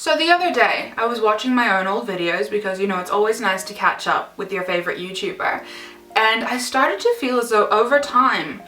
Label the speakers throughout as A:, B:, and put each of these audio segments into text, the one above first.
A: So the other day, I was watching my own old videos because, you know, it's always nice to catch up with your favorite YouTuber. And I started to feel as though over time,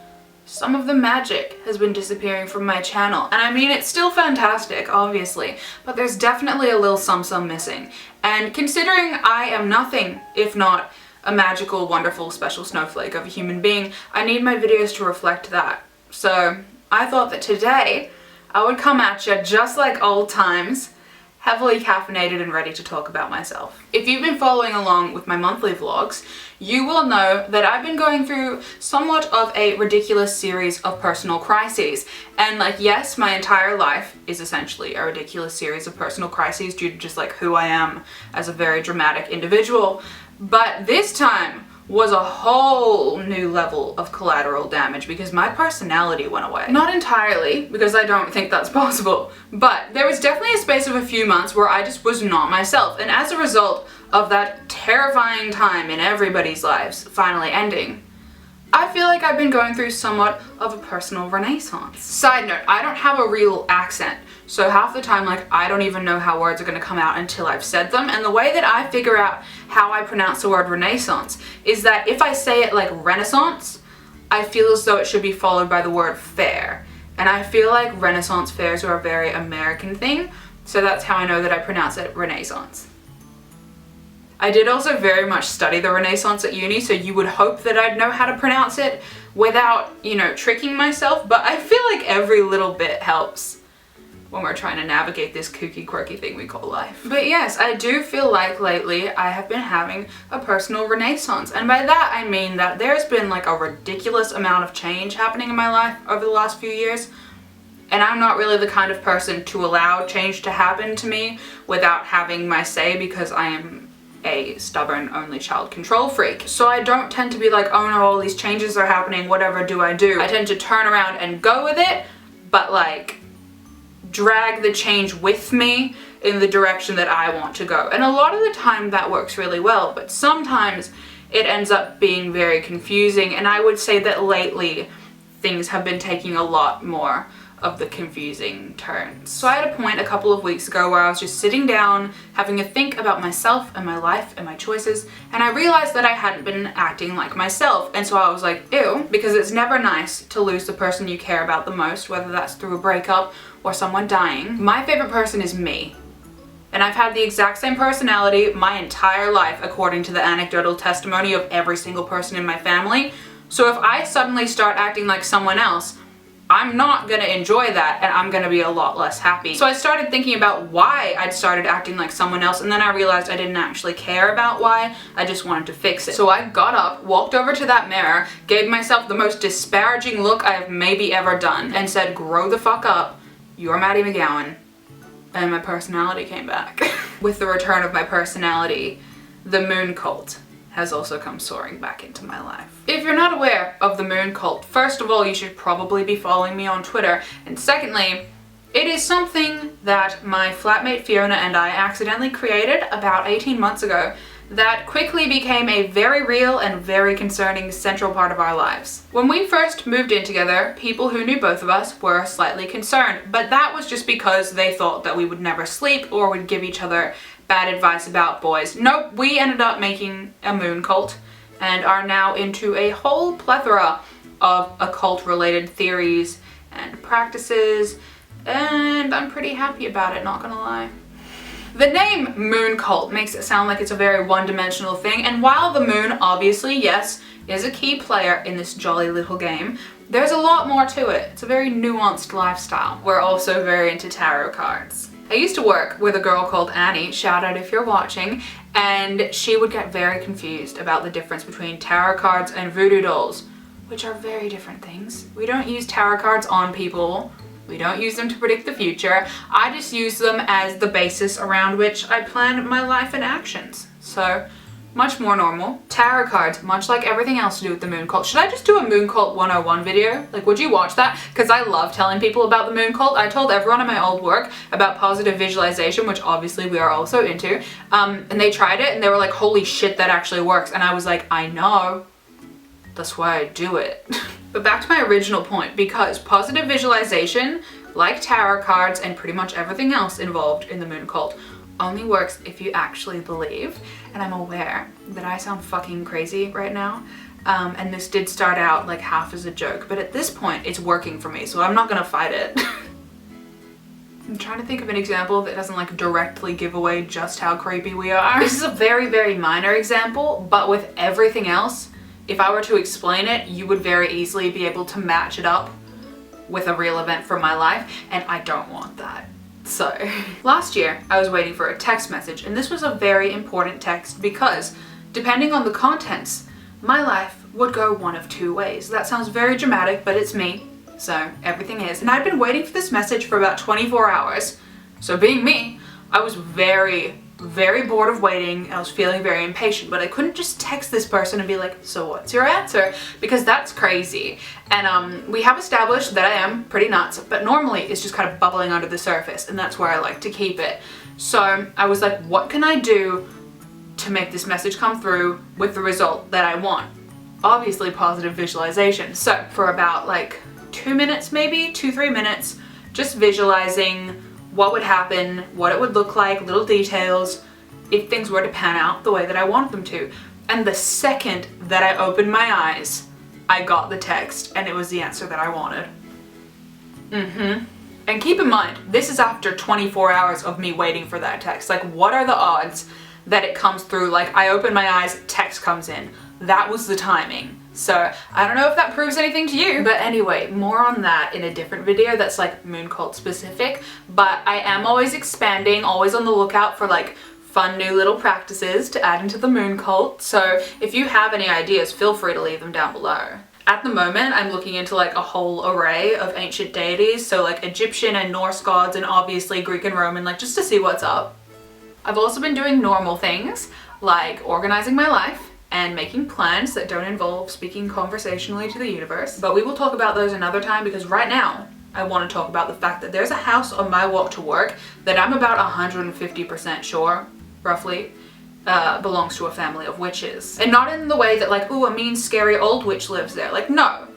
A: some of the magic has been disappearing from my channel. And I mean, it's still fantastic, obviously, but there's definitely a little some missing. And considering I am nothing if not a magical, wonderful, special snowflake of a human being, I need my videos to reflect that. So I thought that today I would come at you just like old times, heavily caffeinated and ready to talk about myself. If you've been following along with my monthly vlogs, you will know that I've been going through somewhat of a ridiculous series of personal crises. And like, yes, my entire life is essentially a ridiculous series of personal crises due to just like who I am as a very dramatic individual. But this time was a whole new level of collateral damage because my personality went away. Not entirely, because I don't think that's possible, but there was definitely a space of a few months where I just was not myself, and as a result of that terrifying time in everybody's lives finally ending, I feel like I've been going through somewhat of a personal renaissance. Side note, I don't have a real accent, so half the time, like, I don't even know how words are gonna come out until I've said them, and the way that I figure out how I pronounce the word renaissance is that if I say it like renaissance, I feel as though it should be followed by the word fair. And I feel like renaissance fairs are a very American thing, so that's how I know that I pronounce it renaissance. I did also very much study the Renaissance at uni, so you would hope that I'd know how to pronounce it without, you know, tricking myself, but I feel like every little bit helps when we're trying to navigate this kooky, quirky thing we call life. But yes, I do feel like lately I have been having a personal renaissance, and by that I mean that there's been like a ridiculous amount of change happening in my life over the last few years, and I'm not really the kind of person to allow change to happen to me without having my say because I am a stubborn only child control freak. So I don't tend to be like, oh no, all these changes are happening, whatever do I do? I tend to turn around and go with it, but like drag the change with me in the direction that I want to go. And a lot of the time that works really well, but sometimes it ends up being very confusing, and I would say that lately things have been taking a lot more of the confusing turns. So I had a point a couple of weeks ago where I was just sitting down having a think about myself and my life and my choices, and I realized that I hadn't been acting like myself, and so I was like, ew, because it's never nice to lose the person you care about the most, whether that's through a breakup or someone dying. My favorite person is me, and I've had the exact same personality my entire life according to the anecdotal testimony of every single person in my family. So if I suddenly start acting like someone else, I'm not gonna enjoy that, and I'm gonna be a lot less happy. So I started thinking about why I'd started acting like someone else, and then I realized I didn't actually care about why, I just wanted to fix it. So I got up, walked over to that mirror, gave myself the most disparaging look I have maybe ever done, and said, grow the fuck up, you're Maddie McGowan. And my personality came back. With the return of my personality, the moon cult has also come soaring back into my life. If you're not aware of the moon cult, first of all, you should probably be following me on Twitter, and secondly, it is something that my flatmate Fiona and I accidentally created about 18 months ago that quickly became a very real and very concerning central part of our lives. When we first moved in together, people who knew both of us were slightly concerned, but that was just because they thought that we would never sleep or would give each other bad advice about boys. Nope, we ended up making a moon cult and are now into a whole plethora of occult related theories and practices, and I'm pretty happy about it, not gonna lie. The name moon cult makes it sound like it's a very one-dimensional thing, and while the moon obviously, yes, is a key player in this jolly little game, there's a lot more to it. It's a very nuanced lifestyle. We're also very into tarot cards. I used to work with a girl called Annie, shout out if you're watching, and she would get very confused about the difference between tarot cards and voodoo dolls, which are very different things. We don't use tarot cards on people. We don't use them to predict the future. I just use them as the basis around which I plan my life and actions. So, much more normal. Tarot cards, much like everything else to do with the moon cult. Should I just do a moon cult 101 video? Like, would you watch that? Because I love telling people about the moon cult. I told everyone in my old work about positive visualization, which obviously we are also into. And they tried it and they were like, holy shit, that actually works. And I was like, I know. That's why I do it. But back to my original point, because positive visualization like tarot cards and pretty much everything else involved in the moon cult, only works if you actually believe. And I'm aware that I sound fucking crazy right now. And this did start out like half as a joke, but at this point it's working for me, so I'm not gonna fight it. I'm trying to think of an example that doesn't like directly give away just how creepy we are. This is a very, very minor example, but with everything else, if I were to explain it, you would very easily be able to match it up with a real event from my life, and I don't want that. So, last year I was waiting for a text message, and this was a very important text because, depending on the contents, my life would go one of two ways. That sounds very dramatic, but it's me. So everything is. And I'd been waiting for this message for about 24 hours. So being me, I was very, very bored of waiting. I was feeling very impatient, but I couldn't just text this person and be like, so what's your answer? Because that's crazy. And we have established that I am pretty nuts, but normally it's just kind of bubbling under the surface, and that's where I like to keep it. So I was like, what can I do to make this message come through with the result that I want? Obviously positive visualization. So for about like 2 minutes, maybe 2-3 minutes, just visualizing what would happen, what it would look like, little details, if things were to pan out the way that I wanted them to. And the second that I opened my eyes, I got the text, and it was the answer that I wanted. And keep in mind, this is after 24 hours of me waiting for that text. Like, what are the odds that it comes through? Like, I open my eyes, text comes in. That was the timing. So I don't know if that proves anything to you, but anyway, more on that in a different video that's like moon cult specific. But I am always expanding, always on the lookout for like fun new little practices to add into the moon cult. So if you have any ideas, feel free to leave them down below. At the moment, I'm looking into like a whole array of ancient deities, so like Egyptian and Norse gods, and obviously Greek and Roman, like just to see what's up. I've also been doing normal things like organizing my life and making plans that don't involve speaking conversationally to the universe. But we will talk about those another time, because right now I want to talk about the fact that there's a house on my walk to work that I'm about 150% sure, roughly, belongs to a family of witches. And not in the way that like, ooh, a mean, scary old witch lives there. Like, no.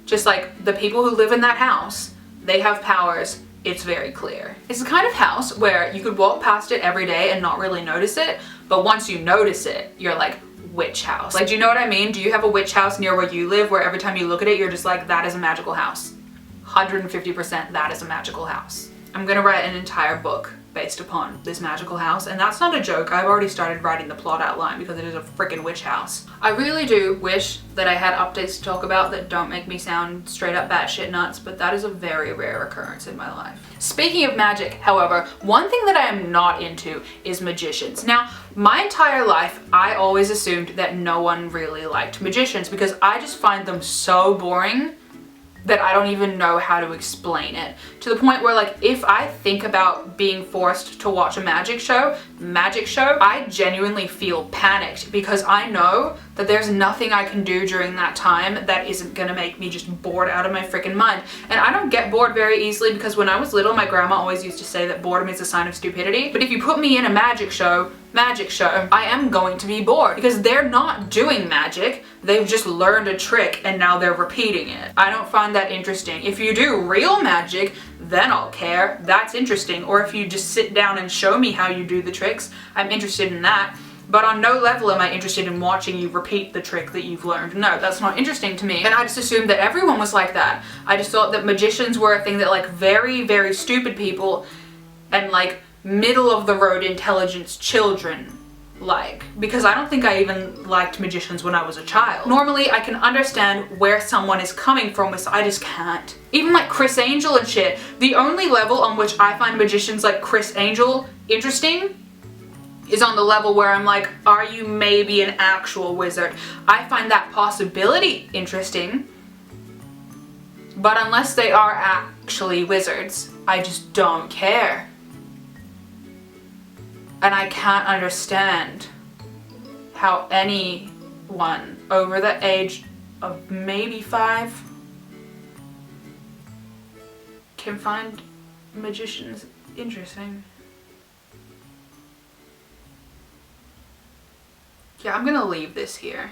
A: Just like the people who live in that house, they have powers. It's very clear. It's the kind of house where you could walk past it every day and not really notice it, but once you notice it, you're like, witch house. Like, do you know what I mean? Do you have a witch house near where you live where every time you look at it, you're just like, that is a magical house? 150% that is a magical house. I'm gonna write an entire book based upon this magical house, and that's not a joke. I've already started writing the plot outline because it is a freaking witch house. I really do wish that I had updates to talk about that don't make me sound straight up batshit nuts, but that is a very rare occurrence in my life. Speaking of magic, however, one thing that I am not into is magicians. Now, my entire life, I always assumed that no one really liked magicians because I just find them so boring that I don't even know how to explain it. To the point where like, if I think about being forced to watch a magic show, I genuinely feel panicked because I know that there's nothing I can do during that time that isn't gonna make me just bored out of my freaking mind. And I don't get bored very easily because when I was little, my grandma always used to say that boredom is a sign of stupidity. But if you put me in a magic show, I am going to be bored because they're not doing magic. They've just learned a trick and now they're repeating it. I don't find that interesting. If you do real magic, then I'll care. That's interesting. Or if you just sit down and show me how you do the tricks, I'm interested in that. But on no level am I interested in watching you repeat the trick that you've learned. No, that's not interesting to me. And I just assumed that everyone was like that. I just thought that magicians were a thing that like very, very stupid people and like middle of the road intelligence children like, because I don't think I even liked magicians when I was a child. Normally I can understand where someone is coming from, but I just can't. Even like Chris Angel and shit, the only level on which I find magicians like Chris Angel interesting is on the level where I'm like, are you maybe an actual wizard? I find that possibility interesting, but unless they are actually wizards, I just don't care. And I can't understand how anyone over the age of maybe 5 can find magicians interesting. Yeah, I'm gonna leave this here.